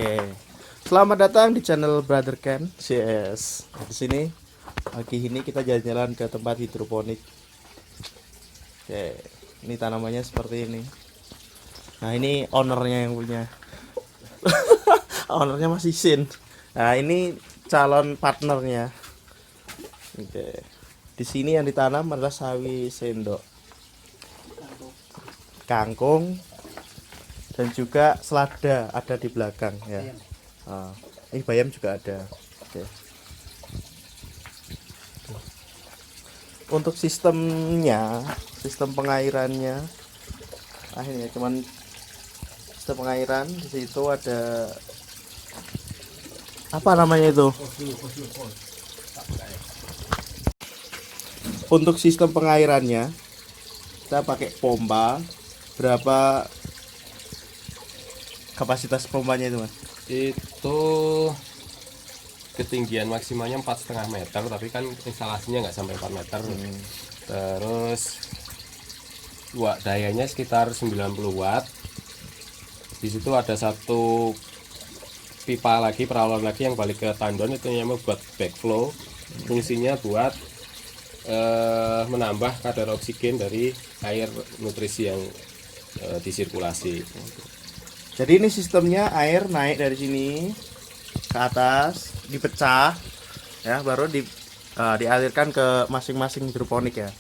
Oke. Selamat datang di channel Brother Ken. Yes. Di sini pagi ini kita jalan-jalan ke tempat hidroponik. Oke. Ini tanamannya seperti ini. Nah, ini ownernya yang punya. Ownernya masih Sin. Nah, ini calon partnernya. Oke. Di sini yang ditanam adalah sawi sendok, kangkung, dan juga selada ada di belakang ya. Ini bayam juga ada. Oke. Untuk sistemnya, sistem pengairannya, akhirnya cuman sistem pengairan. Di situ ada apa namanya itu? Untuk sistem pengairannya kita pakai pompa. Berapa kapasitas pompanya itu, Mas? Itu ketinggian maksimalnya 4,5 meter, tapi kan instalasinya nggak sampai 4 meter. Terus dayanya sekitar 90 watt. Di situ ada satu pipa lagi, peralon lagi yang balik ke tandon, itu yang buat backflow. Fungsinya buat menambah kadar oksigen dari air nutrisi yang disirkulasi. Jadi ini sistemnya air naik dari sini ke atas, dipecah ya, baru dialirkan ke masing-masing hidroponik ya.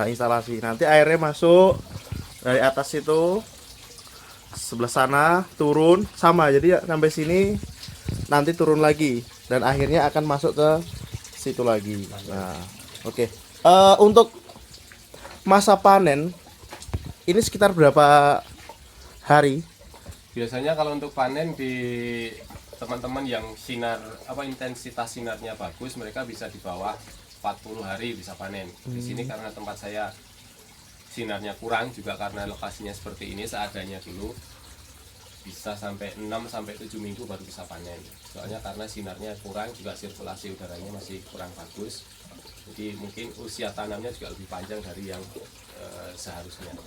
Instalasi. Nanti airnya masuk dari atas itu sebelah sana, turun sama. Jadi sampai sini, nanti turun lagi dan akhirnya akan masuk ke situ lagi. Nah, oke. Untuk masa panen ini sekitar berapa hari? Biasanya kalau untuk panen di teman-teman yang intensitas sinarnya bagus, mereka bisa di bawah 40 hari bisa panen. Di sini karena tempat saya sinarnya kurang, juga karena lokasinya seperti ini seadanya dulu, bisa sampai 6 sampai 7 minggu baru bisa panen. Soalnya karena sinarnya kurang, juga sirkulasi udaranya masih kurang bagus. Jadi mungkin usia tanamnya juga lebih panjang dari yang seharusnya.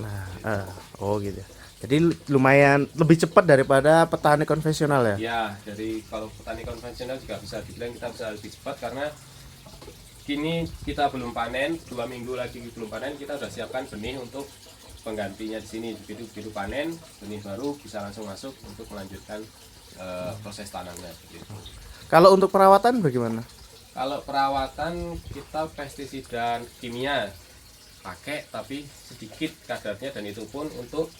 Nah, oh gitu. Jadi lumayan lebih cepat daripada petani konvensional ya? Ya, dari kalau petani konvensional juga bisa dibilang kita bisa lebih cepat, karena kini kita belum panen, 2 minggu lagi belum panen, kita sudah siapkan benih untuk penggantinya di sini. Begitu panen, benih baru bisa langsung masuk untuk melanjutkan proses tanamnya. Gitu. Kalau untuk perawatan bagaimana? Kalau perawatan kita pestisida kimia pakai, tapi sedikit kadarnya, dan itu pun untuk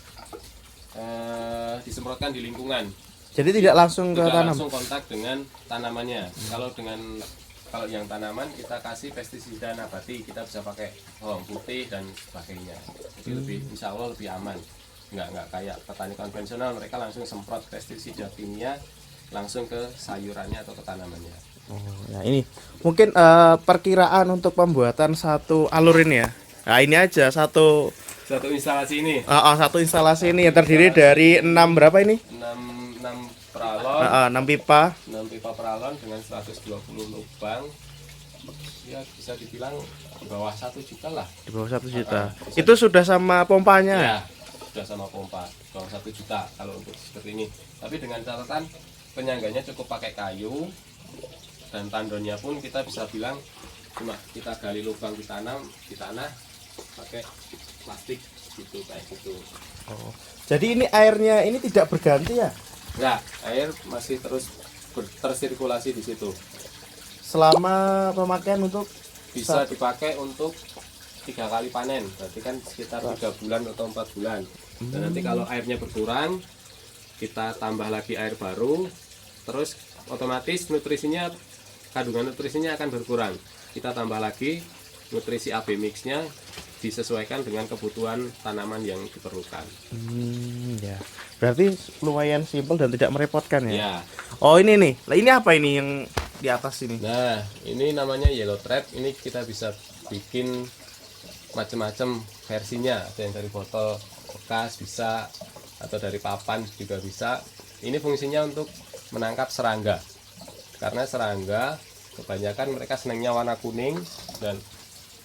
disemprotkan di lingkungan. Jadi tidak langsung ke tanam? Langsung kontak dengan tanamannya. Kalau yang tanaman kita kasih pestisida nabati, kita bisa pakai bawang putih dan sebagainya. Jadi insya Allah lebih aman. Nggak kayak petani konvensional, mereka langsung semprot pestisida kimia langsung ke sayurannya atau ke tanamannya. Oh, ya ini mungkin perkiraan untuk pembuatan satu alur ini ya. Nah, ini aja satu instalasi ini. Satu instalasi ini yang terdiri dari 6 berapa ini? 6 peralon. 6 pipa. 6 pipa peralon dengan 120 lubang. Ya bisa dibilang di bawah 1 juta lah. Di bawah 1 juta. Itu sudah sama pompanya? Ya, sudah sama pompa. Di bawah 1 juta kalau untuk seperti ini. Tapi dengan catatan penyangganya cukup pakai kayu, dan tandonnya pun kita bisa bilang cuma kita gali lubang di tanah pakai plastik gitu, kayak gitu. Oh. Jadi ini airnya ini tidak berganti ya? Enggak, air masih terus tersirkulasi di situ. Selama pemakaian untuk Bisa dipakai untuk 3 kali panen, berarti kan sekitar 3 bulan atau 4 bulan. Dan nanti kalau airnya berkurang, kita tambah lagi air baru, terus otomatis kandungan nutrisinya akan berkurang. Kita tambah lagi nutrisi AB mixnya, disesuaikan dengan kebutuhan tanaman yang diperlukan. Ya. Berarti lumayan simpel dan tidak merepotkan ya? Ya. Oh ini nih, ini apa ini yang di atas ini? Nah, ini namanya yellow thread. Ini kita bisa bikin macam-macam versinya. Ada yang dari botol bekas bisa, atau dari papan juga bisa. Ini fungsinya untuk menangkap serangga. Karena serangga kebanyakan mereka senangnya warna kuning, dan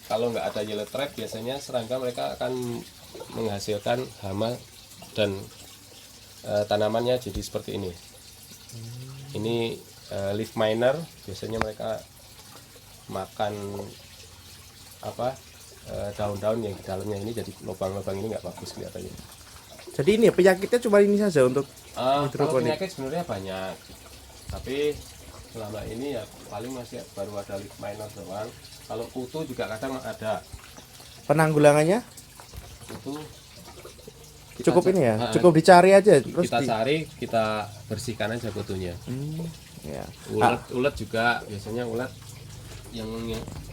kalau nggak ada yellow thread biasanya serangga mereka akan menghasilkan hama dan tanamannya jadi seperti ini. Ini leaf miner, biasanya mereka makan apa daun-daun yang di dalamnya ini, jadi lubang-lubang ini nggak bagus kelihatannya. Jadi ini ya, penyakitnya cuma ini saja untuk Kalau hidroponik. penyakit sebenarnya banyak, tapi selama ini ya paling masih baru ada leaf miner doang. Kalau kutu juga kadang ada. Penanggulangannya Kutu cukup ini ya, cukup dicari aja terus kita cari, kita bersihkan aja kutunya. Ya. Ulet juga biasanya ulet yang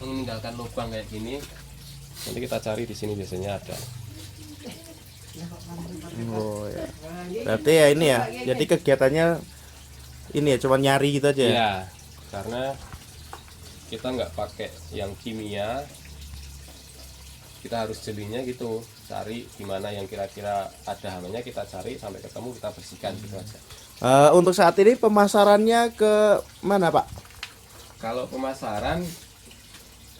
meninggalkan lubang kayak gini, nanti kita cari di sini biasanya ada. Oh ya. Berarti ya ini ya. Jadi kegiatannya ini ya, cuma nyari gitu aja. Ya, karena kita nggak pakai yang kimia, kita harus jelinya gitu, cari gimana yang kira-kira ada hamanya, kita cari sampai ketemu, kita bersihkan gitu aja. Untuk saat ini pemasarannya ke mana, Pak? Kalau pemasaran,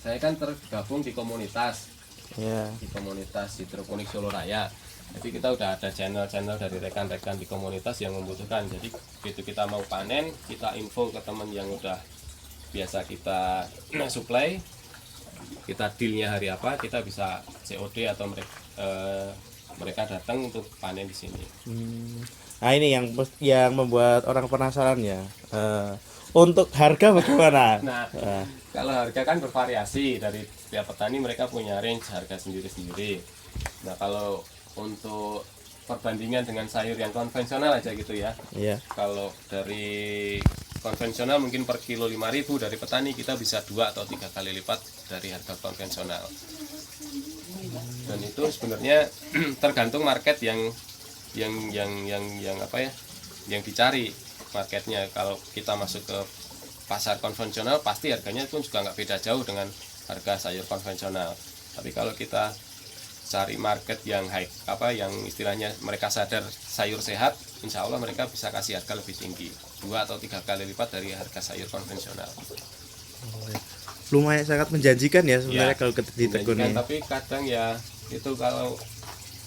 saya kan tergabung di komunitas Ya. hidroponik Solo Raya. Jadi kita udah ada channel-channel dari rekan-rekan di komunitas yang membutuhkan. Jadi begitu kita mau panen, kita info ke teman yang udah biasa kita supply, kita dealnya hari apa, kita bisa COD atau mereka datang untuk panen di sini. Nah ini yang membuat orang penasaran ya. Untuk harga bagaimana? Nah, kalau harga kan bervariasi dari setiap petani, mereka punya range harga sendiri-sendiri. Nah, kalau untuk perbandingan dengan sayur yang konvensional aja gitu ya. Iya. Kalau dari konvensional mungkin per kilo 5.000, dari petani kita bisa 2 atau 3 kali lipat dari harga konvensional. Dan itu sebenarnya tergantung market yang apa ya, yang dicari marketnya. Kalau kita masuk ke pasar konvensional, pasti harganya pun juga nggak beda jauh dengan harga sayur konvensional. Tapi kalau kita cari market yang high, yang istilahnya mereka sadar sayur sehat, insya Allah mereka bisa kasih harga lebih tinggi, 2 atau 3 kali lipat dari harga sayur konvensional. Lumayan sangat menjanjikan ya sebenarnya Ya, kalau ditekuni. tapi kadang ya itu kalau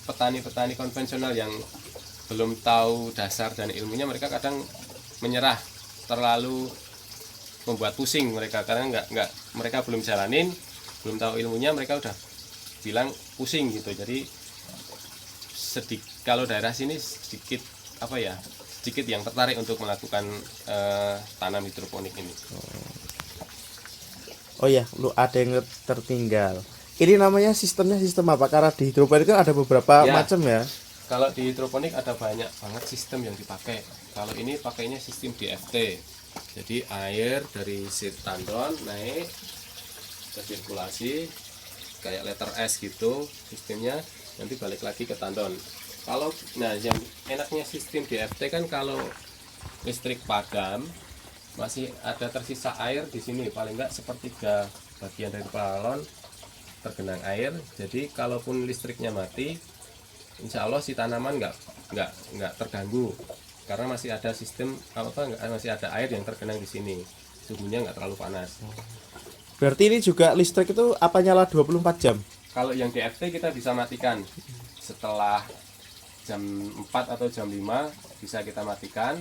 petani-petani konvensional yang belum tahu dasar dan ilmunya, mereka kadang menyerah, terlalu membuat pusing mereka, karena mereka belum jalanin, belum tahu ilmunya, mereka udah bilang pusing gitu. Jadi kalau daerah sini sedikit yang tertarik untuk melakukan tanam hidroponik ini. Oh ya, ada yang tertinggal. Ini namanya sistem apa? Karena di hidroponik kan ada beberapa macam ya. Kalau di hidroponik ada banyak banget sistem yang dipakai. Kalau ini pakainya sistem DFT. Jadi air dari tandon naik ke sirkulasi kayak letter S gitu sistemnya, nanti balik lagi ke tandon. Yang enaknya sistem DFT kan kalau listrik padam masih ada tersisa air di sini, paling enggak sepertiga bagian dari balon tergenang air. Jadi kalaupun listriknya mati, insya Allah si tanaman nggak terganggu, karena masih ada sistem masih ada air yang tergenang di sini, suhunya nggak terlalu panas. Berarti ini juga listrik itu apa nyala 24 jam? Kalau yang DFT kita bisa matikan setelah jam 4 atau jam 5 bisa kita matikan,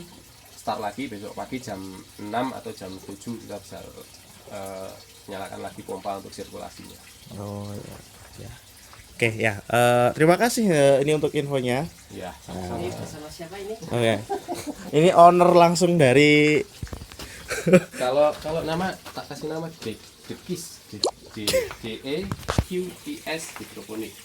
start lagi besok pagi jam 6 atau jam 7 kita bisa nyalakan lagi pompa untuk sirkulasinya. Oh ya. Oke ya, terima kasih ini untuk infonya. Ya. Ini bersama siapa ini? Oke. Ini owner langsung dari Kalau nama tak kasih nama Dekis, DEQIS hidroponik.